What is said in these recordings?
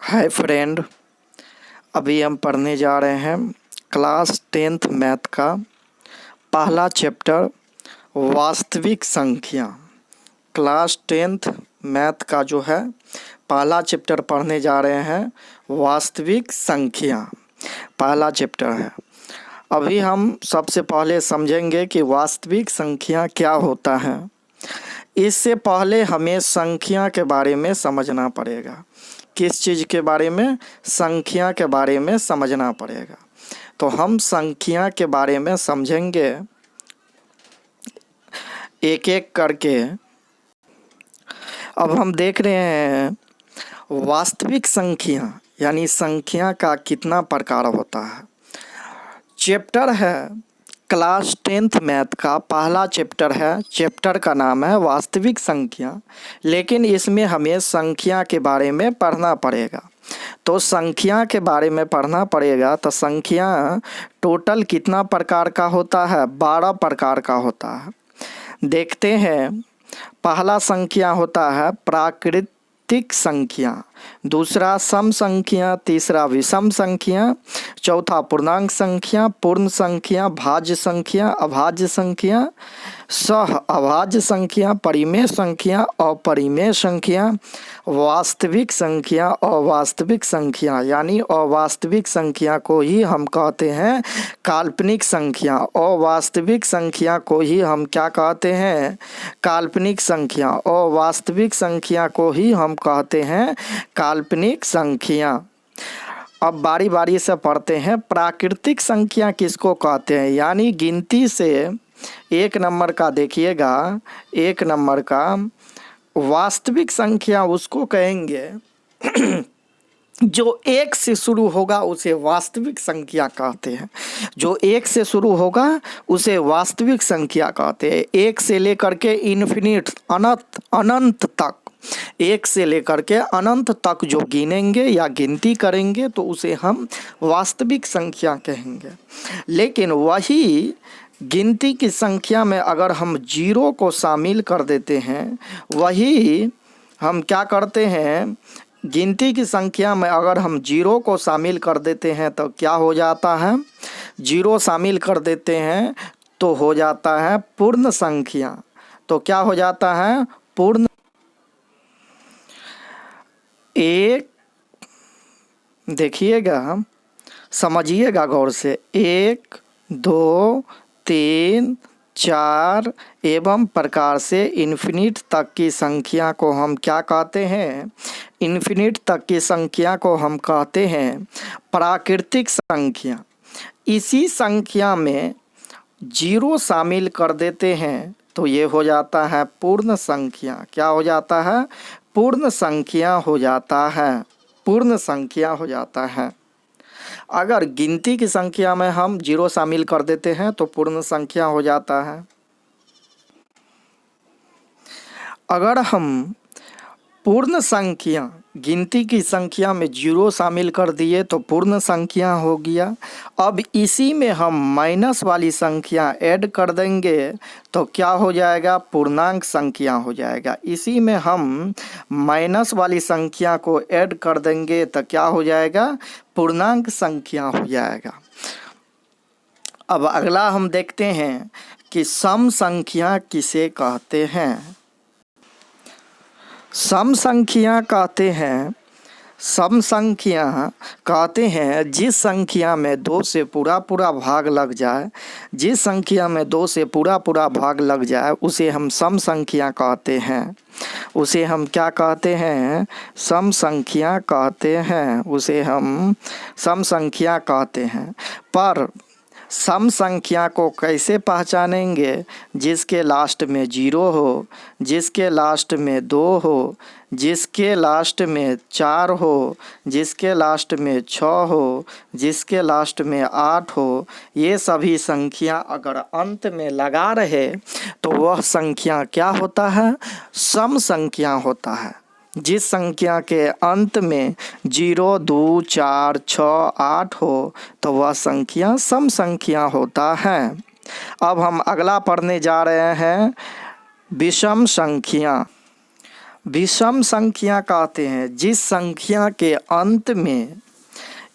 Hi friend, अभी हम पढ़ने जा रहे हैं क्लास 10th मैथ का पहला चैप्टर वास्तविक संख्या। क्लास 10th मैथ का जो है पहला चैप्टर पढ़ने जा रहे हैं वास्तविक संख्या। पहला चैप्टर है। अभी हम सबसे पहले समझेंगे कि वास्तविक संख्या क्या होता है। इससे पहले हमें संख्या के बारे में समझना पड़ेगा। किस चीज़ के बारे में? संख्या के बारे में समझना पड़ेगा। तो हम संख्या के बारे में समझेंगे एक एक करके। अब हम देख रहे हैं वास्तविक संख्या यानी संख्या का कितना प्रकार होता है। चैप्टर है क्लास 10th मैथ का पहला चैप्टर है। चैप्टर का नाम है वास्तविक संख्या, लेकिन इसमें हमें संख्या के बारे में पढ़ना पड़ेगा। तो संख्या के बारे में पढ़ना पड़ेगा तो संख्या टोटल कितना प्रकार का होता है? 12 प्रकार का होता है। देखते हैं। पहला संख्या होता है प्राकृतिक संख्या, दूसरा सम संख्या, तीसरा विषम संख्या, चौथा पूर्णांक संख्या, पूर्ण संख्या, भाज्य संख्या, अभाज्य संख्या, सह अभाज्य संख्या, परिमेय संख्या, अपरिमेय संख्या, वास्तविक संख्या, अवास्तविक संख्या। यानी अवास्तविक संख्या को ही हम कहते हैं काल्पनिक संख्या। अवास्तविक संख्या को ही हम क्या कहते हैं? काल्पनिक संख्या। अवास्तविक संख्या को ही हम कहते हैं काल्पनिक संख्या। अब बारी बारी से पढ़ते हैं। प्राकृतिक संख्या किसको कहते हैं? यानी गिनती से एक नंबर का देखिएगा, एक नंबर का वास्तविक संख्या उसको कहेंगे जो एक से शुरू होगा उसे वास्तविक संख्या कहते हैं। जो एक से शुरू होगा उसे वास्तविक संख्या कहते हैं। एक से लेकर के इन्फिनिट अनंत तक, एक से लेकर के अनंत तक जो गिनेंगे या गिनती करेंगे तो उसे हम वास्तविक संख्या कहेंगे। लेकिन वही गिनती की संख्या में अगर हम जीरो को शामिल कर देते हैं, वही हम क्या करते हैं, गिनती की संख्या में अगर हम जीरो को शामिल कर देते हैं तो क्या हो जाता है? जीरो शामिल कर देते हैं तो हो जाता है पूर्ण संख्या। तो क्या हो जाता है? पूर्ण। एक देखिएगा, समझिएगा गौर से। 1 2 3 4 एवं प्रकार से इन्फिनिट तक की संख्या को हम क्या कहते हैं? इन्फिनिट तक की संख्या को हम कहते हैं प्राकृतिक संख्या। इसी संख्या में जीरो शामिल कर देते हैं तो ये हो जाता है पूर्ण संख्या। क्या हो जाता है? पूर्ण संख्या हो जाता है। पूर्ण संख्या हो जाता है। अगर गिनती की संख्या में हम जीरो शामिल कर देते हैं तो पूर्ण संख्या हो जाता है। अगर हम पूर्ण संख्या गिनती की संख्या में जीरो शामिल कर दिए तो पूर्ण संख्या हो गया। अब इसी में हम माइनस वाली संख्या ऐड कर देंगे तो क्या हो जाएगा? पूर्णांक संख्या हो जाएगा। इसी में हम माइनस वाली संख्या को ऐड कर देंगे तो क्या हो जाएगा? पूर्णांक संख्या हो जाएगा। अब अगला हम देखते हैं कि सम संख्या किसे कहते हैं। सम संख्या कहते हैं, सम संख्या कहते हैं जिस संख्या में 2 से पूरा भाग लग जाए, जिस संख्या में 2 से पूरा भाग लग जाए उसे हम सम संख्या कहते हैं। उसे हम क्या कहते हैं? सम संख्या कहते हैं। उसे हम सम संख्या कहते हैं। पर सम संख्या को कैसे पहचानेंगे? जिसके लास्ट में 0 हो, जिसके लास्ट में 2 हो, जिसके लास्ट में 4 हो, जिसके लास्ट में 6 हो, जिसके लास्ट में 8 हो। ये सभी संख्या अगर अंत में लगा रहे तो वह संख्या क्या होता है? सम संख्या होता है। जिस संख्या के अंत में 0 2 4 6 8 हो तो वह संख्या सम संख्या होता है। अब हम अगला पढ़ने जा रहे हैं विषम संख्या। विषम संख्या कहते हैं जिस संख्या के अंत में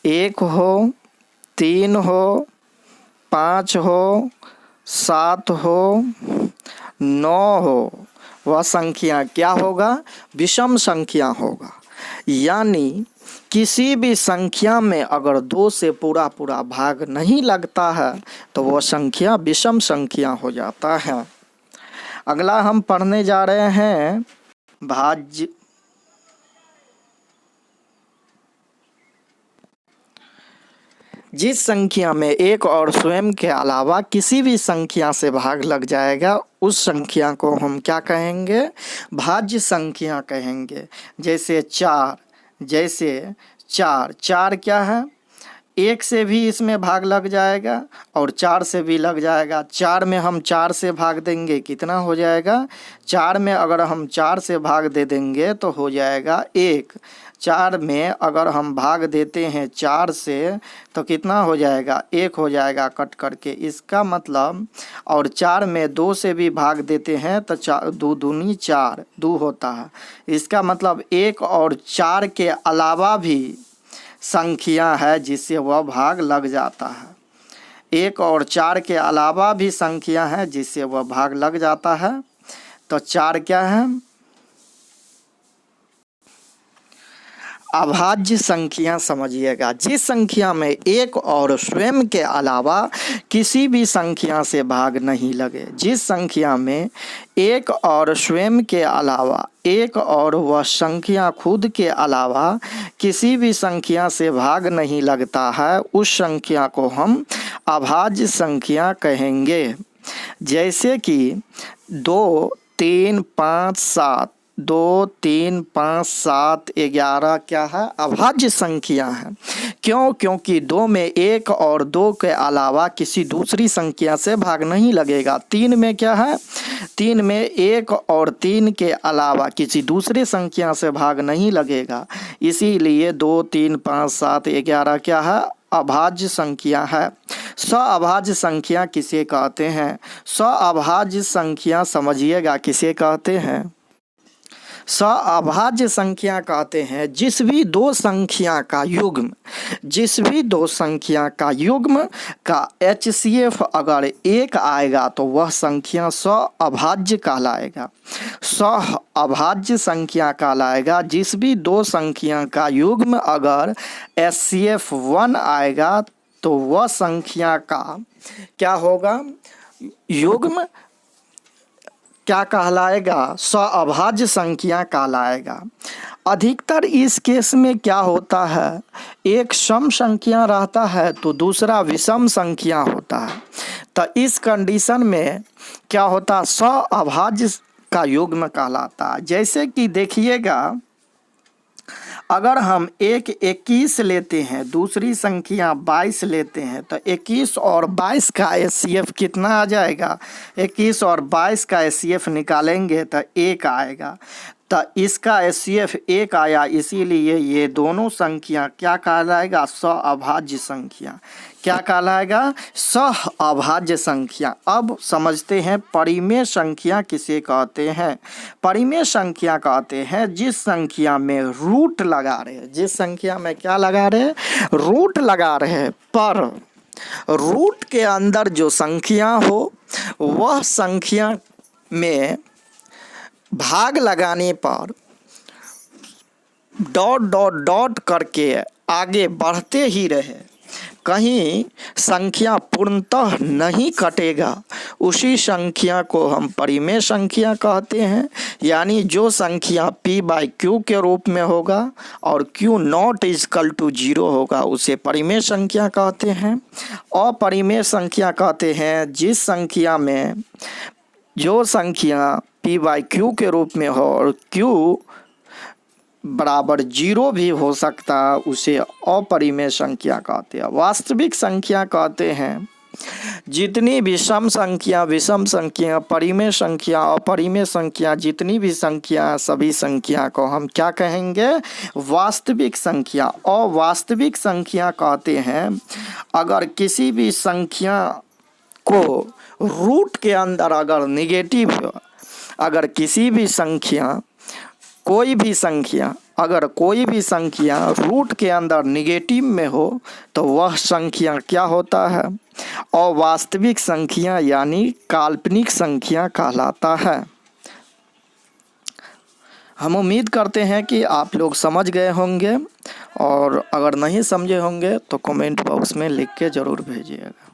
1 हो, 3 हो, 5 हो, 7 हो, 9 हो, वह संख्या क्या होगा? विषम संख्या होगा। यानी किसी भी संख्या में अगर 2 से पूरा पूरा भाग नहीं लगता है तो वह संख्या विषम संख्या हो जाता है। अगला हम पढ़ने जा रहे हैं भाज्य। जिस संख्या में 1 और स्वयं के अलावा किसी भी संख्या से भाग लग जाएगा उस संख्या को हम क्या कहेंगे? भाज्य संख्या कहेंगे। जैसे 4, चार क्या है? 1 से भी इसमें भाग लग जाएगा और 4 से भी लग जाएगा। 4 में हम 4 से भाग देंगे कितना हो जाएगा? 4 में अगर हम 4 से भाग दे देंगे तो हो जाएगा 1। 4 में अगर हम भाग देते हैं 4 से तो कितना हो जाएगा? 1 हो जाएगा कट करके। इसका मतलब और 4 में 2 से भी भाग देते हैं तो 2 दूनी 4, 2 होता है। इसका मतलब 1 और 4 के अलावा भी संख्या है जिससे वह भाग लग जाता है। 1 और 4 के अलावा भी संख्या है जिससे वह भाग लग जाता है। तो 4 क्या है? अभाज्य संख्या समझिएगा। जिस संख्या में 1 और स्वयं के अलावा किसी भी संख्या से भाग नहीं लगे। जिस संख्या में 1 और स्वयं के अलावा 1 और वह संख्या खुद के अलावा किसी भी संख्या से भाग नहीं लगता है उस संख्या को हम अभाज्य संख्या कहेंगे। जैसे कि 2, 3, 5, 7, 2, 3, 5, 7, 11 क्या है? अभाज्य संख्या है। क्यों? क्योंकि 2 में 1 और 2 के अलावा किसी दूसरी संख्या से भाग नहीं लगेगा। 3 में क्या है? 3 में 1 और 3 के अलावा किसी दूसरी संख्या से भाग नहीं लगेगा। इसीलिए 2, 3, 5, 7, 11 क्या है? अभाज्य संख्या है। अभाज्य संख्या किसे कहते हैं? अभाज्य संख्या समझिएगा किसे कहते हैं? अभाज्य संख्या कहते हैं जिस भी दो संख्या का युग्म का HCF अगर 1 आएगा तो वह संख्या अभाज्य कहलाएगा। अभाज्य संख्या कहलाएगा जिस भी दो संख्या का युग्म अगर HCF 1 आएगा तो वह संख्या का क्या होगा? युग्म क्या कहलाएगा? अभाज्य संख्या कहलाएगा। अधिकतर इस केस में क्या होता है? एक सम संख्या रहता है तो दूसरा विषम संख्या होता है। तो इस कंडीशन में क्या होता है? अभाज्य का युग्म कहलाता है। जैसे कि देखिएगा, अगर हम 21 लेते हैं, दूसरी संख्या 22 लेते हैं तो 21 और 22 का HCF कितना आ जाएगा? 21 और 22 का HCF निकालेंगे तो 1 आएगा। तो इसका HCF 1 आया, इसीलिए ये दोनों संख्या क्या कहलाएगा? अभाज्य संख्या। क्या कहलाएगा? अभाज्य संख्या। अब समझते हैं परिमेय संख्या किसे कहते हैं। परिमेय संख्या कहते हैं जिस संख्या में रूट लगा रहे, जिस संख्या में क्या लगा रहे? रूट लगा रहे, पर रूट के अंदर जो संख्या हो वह संख्या में भाग लगाने पर डॉट डॉट डॉट करके आगे बढ़ते ही रहे, कहीं संख्या पूर्णतः नहीं कटेगा, उसी संख्या को हम परिमेय संख्या कहते हैं। यानी जो संख्या p/q के रूप में होगा और q नॉट इक्वल टू 0 होगा उसे परिमेय संख्या कहते हैं। अपरिमेय संख्या कहते हैं जिस संख्या में जो संख्या p/q के रूप में हो और q बराबर 0 भी हो सकता है, उसे अपरिमेय संख्या कहते हैं। वास्तविक संख्या कहते हैं जितनी भी सम संख्या, विषम संख्या, परिमेय संख्या, अपरिमेय संख्या, जितनी भी संख्या, सभी संख्या को हम क्या कहेंगे? वास्तविक संख्या। अवास्तविक संख्या कहते हैं अगर किसी भी संख्या को रूट के अंदर अगर निगेटिव, अगर किसी भी संख्या कोई भी संख्या, अगर कोई भी संख्या रूट के अंदर निगेटिव में हो तो वह संख्या क्या होता है? अवास्तविक संख्या यानी काल्पनिक संख्या कहलाता है। हम उम्मीद करते हैं कि आप लोग समझ गए होंगे, और अगर नहीं समझे होंगे तो कमेंट बॉक्स में लिख के ज़रूर भेजिएगा।